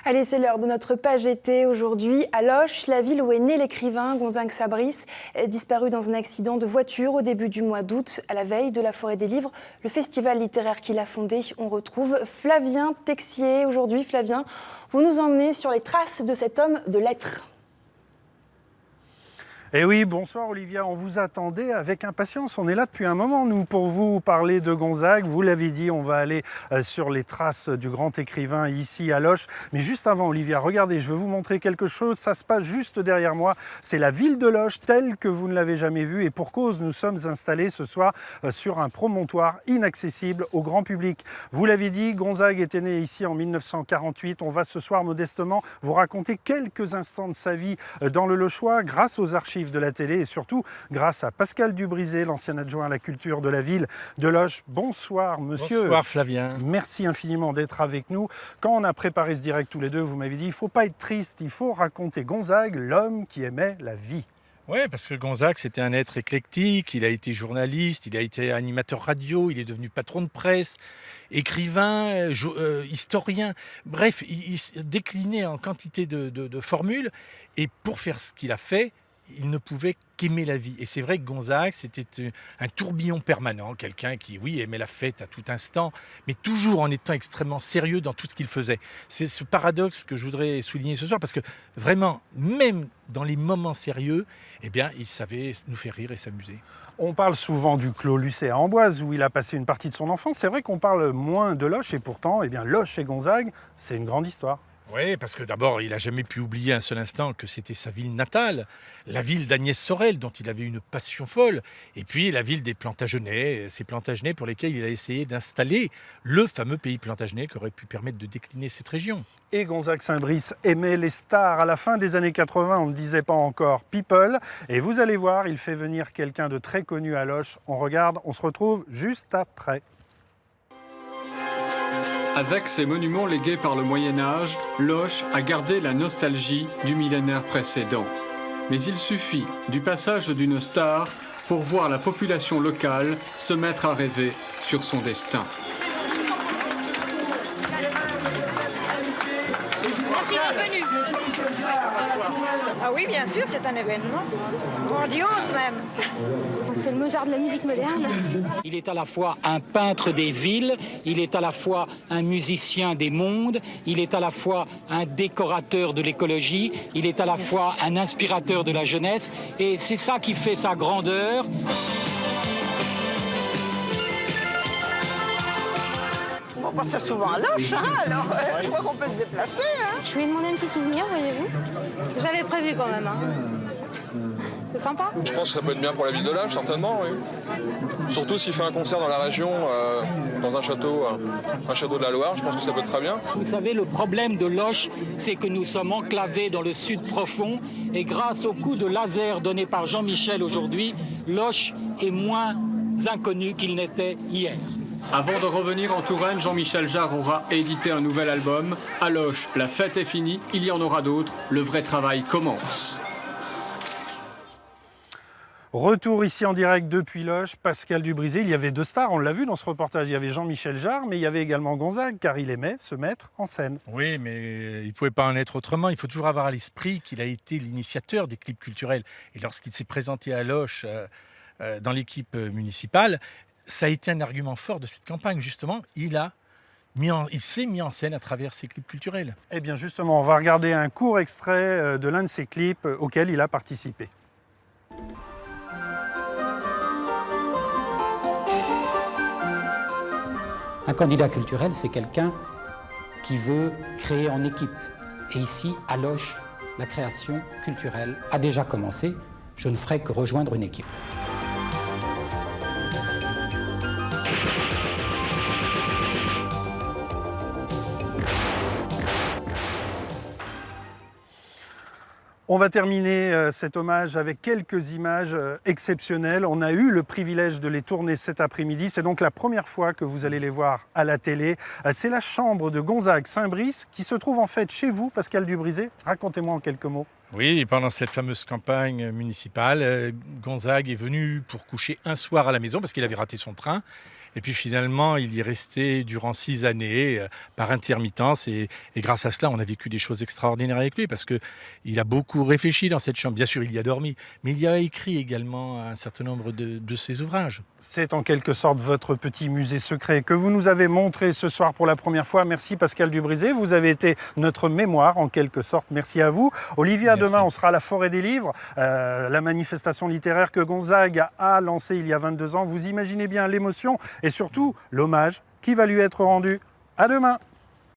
Allez, c'est l'heure de notre page été aujourd'hui. À Loches, la ville où est né l'écrivain Gonzague Sabris, disparu dans un accident de voiture au début du mois d'août, à la veille de la Forêt des Livres, le festival littéraire qu'il a fondé. On retrouve Flavien Texier. Aujourd'hui, Flavien, vous nous emmenez sur les traces de cet homme de lettres. Eh oui, bonsoir Olivia, on vous attendait avec impatience, on est là depuis un moment nous pour vous parler de Gonzague. Vous l'avez dit, on va aller sur les traces du grand écrivain ici à Loches. Mais juste avant Olivia, regardez, je veux vous montrer quelque chose, ça se passe juste derrière moi. C'est la ville de Loches telle que vous ne l'avez jamais vue et pour cause, nous sommes installés ce soir sur un promontoire inaccessible au grand public. Vous l'avez dit, Gonzague était né ici en 1948. On va ce soir modestement vous raconter quelques instants de sa vie dans le Lochois grâce aux archives de la télé et surtout grâce à Pascal Dubrisé, l'ancien adjoint à la culture de la ville de Loches. Bonsoir monsieur. Bonsoir Flavien. Merci infiniment d'être avec nous. Quand on a préparé ce direct tous les deux, vous m'avez dit il ne faut pas être triste, il faut raconter Gonzague, l'homme qui aimait la vie. Oui, parce que Gonzague, c'était un être éclectique, il a été journaliste, il a été animateur radio, il est devenu patron de presse, écrivain, historien. Bref, il se déclinait en quantité de formules et pour faire ce qu'il a fait, il ne pouvait qu'aimer la vie. Et c'est vrai que Gonzague, c'était un tourbillon permanent, quelqu'un qui, oui, aimait la fête à tout instant, mais toujours en étant extrêmement sérieux dans tout ce qu'il faisait. C'est ce paradoxe que je voudrais souligner ce soir, parce que vraiment, même dans les moments sérieux, eh bien, il savait nous faire rire et s'amuser. On parle souvent du Clos Lucé à Amboise, où il a passé une partie de son enfance. C'est vrai qu'on parle moins de Loches, et pourtant, eh bien, Loches et Gonzague, c'est une grande histoire. Oui, parce que d'abord, il n'a jamais pu oublier un seul instant que c'était sa ville natale, la ville d'Agnès Sorel, dont il avait une passion folle, et puis la ville des Plantagenets, ces Plantagenets pour lesquels il a essayé d'installer le fameux pays Plantagenet qui aurait pu permettre de décliner cette région. Et Gonzague Sabris aimait les stars. À la fin des années 80, on ne disait pas encore people. Et vous allez voir, il fait venir quelqu'un de très connu à Loches. On regarde, on se retrouve juste après. Avec ses monuments légués par le Moyen-Âge, Loches a gardé la nostalgie du millénaire précédent. Mais il suffit du passage d'une star pour voir la population locale se mettre à rêver sur son destin. Ah oui, bien sûr, c'est un événement. Grandiose même. C'est le Mozart de la musique moderne. Il est à la fois un peintre des villes, il est à la fois un musicien des mondes, il est à la fois un décorateur de l'écologie, il est à la fois un inspirateur de la jeunesse, et c'est ça qui fait sa grandeur. On passe souvent à Loches, hein, alors je crois qu'on peut se déplacer. Hein. Je lui ai demandé un petit souvenir, voyez-vous. J'avais prévu quand même. Hein. C'est sympa. Je pense que ça peut être bien pour la ville de Loches, certainement, oui. Surtout s'il fait un concert dans la région, dans un château de la Loire, je pense que ça peut être très bien. Vous savez, le problème de Loches, c'est que nous sommes enclavés dans le sud profond, et grâce au coup de laser donné par Jean-Michel aujourd'hui, Loches est moins inconnu qu'il n'était hier. Avant de revenir en Touraine, Jean-Michel Jarre aura édité un nouvel album. À Loches, la fête est finie, il y en aura d'autres, le vrai travail commence. Retour ici en direct depuis Loches, Pascal Dubrisé. Il y avait deux stars, on l'a vu dans ce reportage. Il y avait Jean-Michel Jarre, mais il y avait également Gonzague, car il aimait se mettre en scène. Oui, mais il ne pouvait pas en être autrement. Il faut toujours avoir à l'esprit qu'il a été l'initiateur des clips culturels. Et lorsqu'il s'est présenté à Loches dans l'équipe municipale, ça a été un argument fort de cette campagne. Justement, il s'est mis en scène à travers ses clips culturels. Eh bien justement, on va regarder un court extrait de l'un de ses clips auxquels il a participé. Un candidat culturel, c'est quelqu'un qui veut créer en équipe. Et ici, à Loches, la création culturelle a déjà commencé. Je ne ferai que rejoindre une équipe. On va terminer cet hommage avec quelques images exceptionnelles. On a eu le privilège de les tourner cet après-midi. C'est donc la première fois que vous allez les voir à la télé. C'est la chambre de Gonzague Sabris qui se trouve en fait chez vous, Pascal Dubrisé. Racontez-moi en quelques mots. Oui, pendant cette fameuse campagne municipale, Gonzague est venu pour coucher un soir à la maison parce qu'il avait raté son train. Et puis finalement, il y est resté durant 6 années par intermittence. Et grâce à cela, on a vécu des choses extraordinaires avec lui parce qu'il a beaucoup réfléchi dans cette chambre. Bien sûr, il y a dormi, mais il y a écrit également un certain nombre de ses ouvrages. C'est en quelque sorte votre petit musée secret que vous nous avez montré ce soir pour la première fois. Merci Pascal Dubrisé, vous avez été notre mémoire en quelque sorte. Merci à vous. Olivier, à demain, on sera à la Forêt des Livres, la manifestation littéraire que Gonzague a lancée il y a 22 ans. Vous imaginez bien l'émotion et surtout l'hommage qui va lui être rendu. À demain.